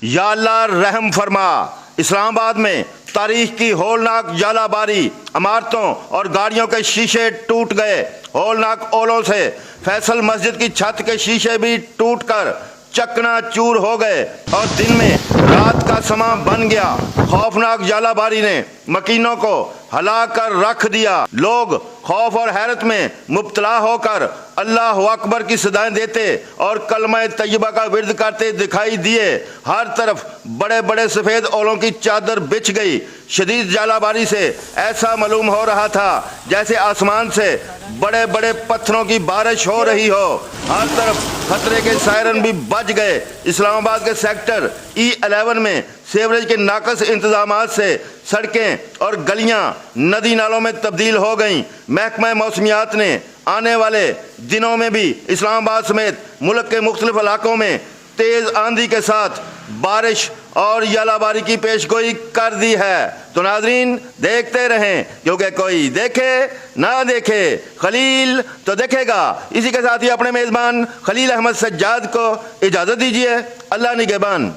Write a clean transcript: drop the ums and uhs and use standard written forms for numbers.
یا اللہ رحم فرما۔ اسلام آباد میں تاریخ کی ہولناک ژالہ باری، عمارتوں اور گاڑیوں کے شیشے ٹوٹ گئے۔ ہولناک اولوں سے فیصل مسجد کی چھت کے شیشے بھی ٹوٹ کر چکنا چور ہو گئے اور دن میں رات کا سماں بن گیا۔ خوفناک ژالہ باری نے مکینوں کو ہلا کر رکھ دیا۔ لوگ خوف اور حیرت میں مبتلا ہو کر اللہ اکبر کی صدائیں دیتے اور کلمہ طیبہ کا ورد کرتے دکھائی دیے۔ ہر طرف بڑے بڑے سفید اولوں کی چادر بچھ گئی۔ شدید ژالہ باری سے ایسا معلوم ہو رہا تھا جیسے آسمان سے بڑے بڑے پتھروں کی بارش ہو رہی ہو۔ ہر طرف خطرے کے سائرن بھی بج گئے۔ اسلام آباد کے سیکٹر E11 میں سیوریج کے ناقص انتظامات سے سڑکیں اور گلیاں ندی نالوں میں تبدیل ہو گئیں۔ محکمہ موسمیات نے آنے والے دنوں میں بھی اسلام آباد سمیت ملک کے مختلف علاقوں میں تیز آندھی کے ساتھ بارش اور ژالہ باری کی پیشگوئی کر دی ہے۔ تو ناظرین دیکھتے رہیں، کیونکہ کوئی دیکھے نہ دیکھے خلیل تو دیکھے گا۔ اسی کے ساتھ ہی اپنے میزبان خلیل احمد سجاد کو اجازت دیجیے۔ اللہ نگہبان۔